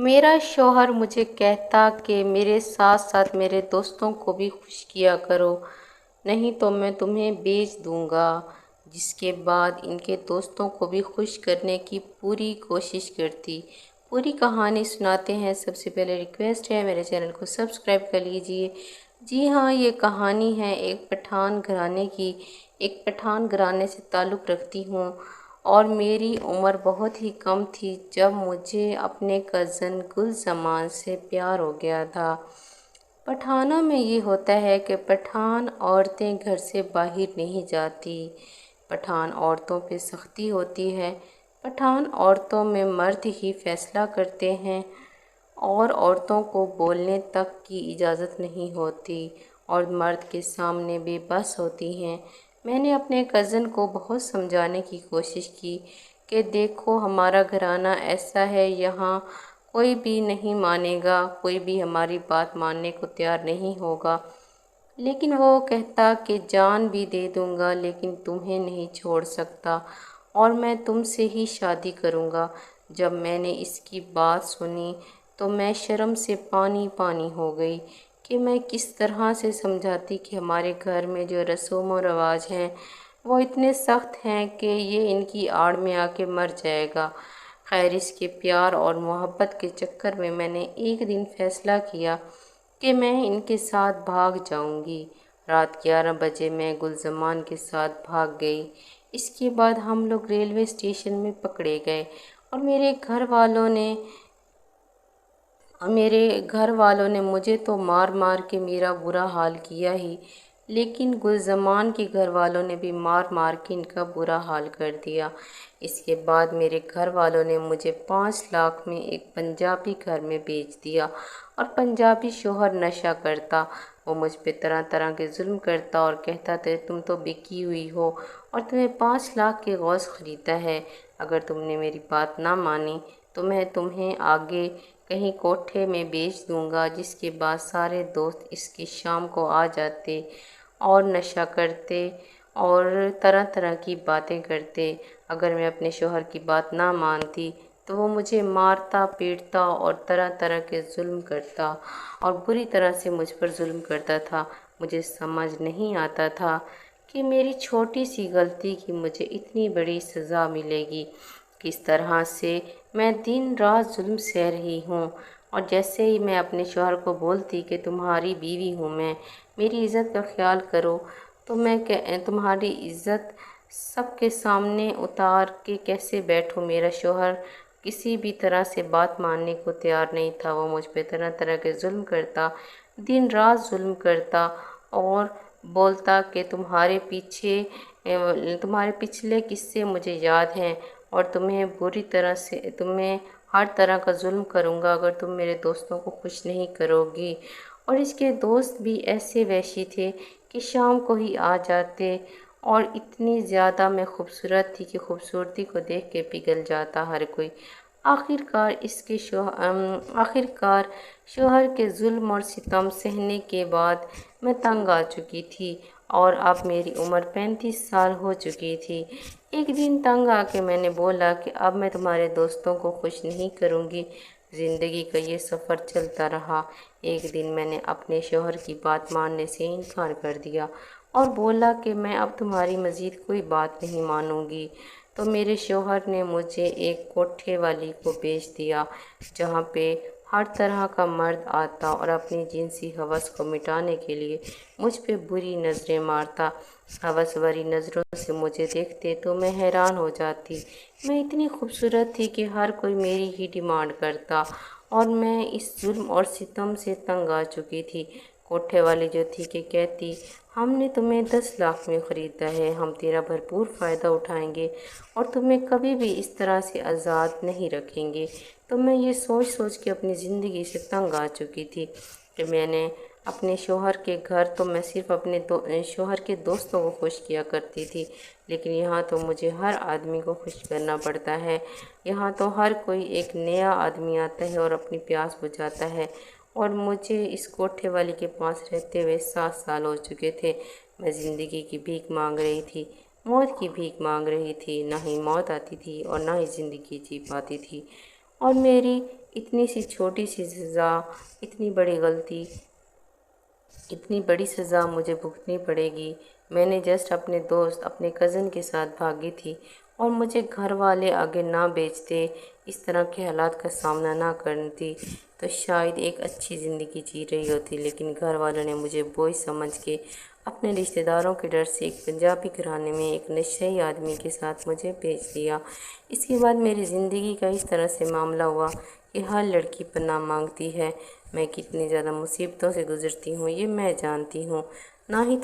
मेरा शौहर मुझे कहता कि मेरे साथ साथ मेरे दोस्तों को भी खुश किया करो, नहीं तो मैं तुम्हें बेच दूंगा। जिसके बाद इनके दोस्तों को भी खुश करने की पूरी कोशिश करती। पूरी कहानी सुनाते हैं। सबसे पहले रिक्वेस्ट है, मेरे चैनल को सब्सक्राइब कर लीजिए। जी हाँ, ये कहानी है एक पठान घराने की। एक पठान घराने से ताल्लुक़ रखती हूँ और मेरी उम्र बहुत ही कम थी जब मुझे अपने कज़न गुलजमान से प्यार हो गया था। पठानों में ये होता है कि पठान औरतें घर से बाहर नहीं जाती। पठान औरतों पे सख्ती होती है। पठान औरतों में मर्द ही फैसला करते हैं और औरतों को बोलने तक की इजाज़त नहीं होती और मर्द के सामने बेबस होती हैं। मैंने अपने कज़न को बहुत समझाने की कोशिश की कि देखो, हमारा घराना ऐसा है, यहाँ कोई भी नहीं मानेगा, कोई भी हमारी बात मानने को तैयार नहीं होगा। लेकिन वो कहता कि जान भी दे दूँगा लेकिन तुम्हें नहीं छोड़ सकता और मैं तुमसे ही शादी करूँगा। जब मैंने इसकी बात सुनी तो मैं शर्म से पानी पानी हो गई कि मैं किस तरह से समझाती कि हमारे घर में जो रस्म व रवाज हैं वो इतने सख्त हैं कि ये इनकी आड़ में आके मर जाएगा। खैर, इसके प्यार और मोहब्बत के चक्कर में मैंने एक दिन फ़ैसला किया कि मैं इनके साथ भाग जाऊंगी। रात 11 बजे मैं गुलजमान के साथ भाग गई। इसके बाद हम लोग रेलवे स्टेशन में पकड़े गए और मेरे घर वालों ने मुझे तो मार मार के मेरा बुरा हाल किया ही, लेकिन गुलजमान के घर वालों ने भी मार मार के इनका बुरा हाल कर दिया। इसके बाद मेरे घर वालों ने मुझे 5 लाख में एक पंजाबी घर में बेच दिया और पंजाबी शोहर नशा करता। वो मुझ पे तरह तरह के जुल्म करता और कहता था तुम तो बिकी हुई हो और तुम्हें 5 लाख के गौस ख़रीदा है। अगर तुमने मेरी बात ना मानी तो मैं तुम्हें आगे कहीं कोठे में बेच दूंगा। जिसके बाद सारे दोस्त इसकी शाम को आ जाते और नशा करते और तरह तरह की बातें करते। अगर मैं अपने शोहर की बात ना मानती तो वो मुझे मारता पीटता और तरह तरह के जुल्म करता और बुरी तरह से मुझ पर जुल्म करता था। मुझे समझ नहीं आता था कि मेरी छोटी सी गलती की मुझे इतनी बड़ी सज़ा मिलेगी। किस तरह से मैं दिन रात जुल्म सह रही हूँ और जैसे ही मैं अपने शौहर को बोलती कि तुम्हारी बीवी हूँ मैं, मेरी इज़्ज़त का ख्याल करो, तो मैं तुम्हारी इज़्ज़त सबके सामने उतार के कैसे बैठूँ। मेरा शौहर किसी भी तरह से बात मानने को तैयार नहीं था। वो मुझ पे तरह तरह के जुल्म करता, दिन रात जुल्म करता और बोलता कि तुम्हारे पिछले किस्से मुझे याद हैं और तुम्हें हर तरह का जुल्म करूँगा अगर तुम मेरे दोस्तों को खुश नहीं करोगी। और इसके दोस्त भी ऐसे वहशी थे कि शाम को ही आ जाते और इतनी ज़्यादा मैं खूबसूरत थी कि खूबसूरती को देख के पिघल जाता हर कोई। आखिरकार शोहर के जुल्म और सितम सहने के बाद मैं तंग आ चुकी थी और अब मेरी उम्र 35 साल हो चुकी थी। एक दिन तंग आके मैंने बोला कि अब मैं तुम्हारे दोस्तों को खुश नहीं करूँगी। ज़िंदगी का ये सफ़र चलता रहा। एक दिन मैंने अपने शोहर की बात मानने से इनकार कर दिया और बोला कि मैं अब तुम्हारी मज़ीद कोई बात नहीं मानूंगी। तो मेरे शोहर ने मुझे एक कोठे वाली को बेच दिया जहाँ पे हर तरह का मर्द आता और अपनी जिनसी हवस को मिटाने के लिए मुझ पे बुरी नज़रें मारता। हवस भरी नज़रों से मुझे देखते तो मैं हैरान हो जाती। मैं इतनी खूबसूरत थी कि हर कोई मेरी ही डिमांड करता और मैं इस जुल्म और सितम से तंग आ चुकी थी। कोठे वाली जो थी कि कहती हमने तुम्हें 10 लाख में ख़रीदा है, हम तेरा भरपूर फ़ायदा उठाएंगे और तुम्हें कभी भी इस तरह से आज़ाद नहीं रखेंगे। तो मैं ये सोच सोच के अपनी ज़िंदगी से तंग आ चुकी थी कि मैंने अपने शोहर के घर तो मैं सिर्फ़ अपने शोहर के दोस्तों को खुश किया करती थी, लेकिन यहाँ तो मुझे हर आदमी को खुश करना पड़ता है। यहाँ तो हर कोई एक नया आदमी आता है और अपनी प्यास बुझाता है और मुझे इस कोठे वाली के पास रहते हुए 7 साल हो चुके थे। मैं ज़िंदगी की भीख मांग रही थी, मौत की भीख मांग रही थी। ना ही मौत आती थी और ना ही ज़िंदगी जी पाती थी। اور میری اتنی سی چھوٹی سی سزا، اتنی بڑی غلطی، اتنی بڑی سزا مجھے بھگتنی پڑے گی۔ میں نے جسٹ اپنے دوست، اپنے کزن کے ساتھ بھاگی تھی، اور مجھے گھر والے آگے نہ بیچتے، اس طرح کے حالات کا سامنا نہ کرتی تو شاید ایک اچھی زندگی جی رہی ہوتی، لیکن گھر والوں نے مجھے بوجھ سمجھ کے اپنے رشتہ داروں کے ڈر سے ایک پنجابی گھرانے میں ایک نشئی آدمی کے ساتھ مجھے بھیج دیا۔ اس کے بعد میری زندگی کا اس طرح سے معاملہ ہوا کہ ہر لڑکی پناہ مانگتی ہے۔ میں کتنی زیادہ مصیبتوں سے گزرتی ہوں یہ میں جانتی ہوں، نہ ہی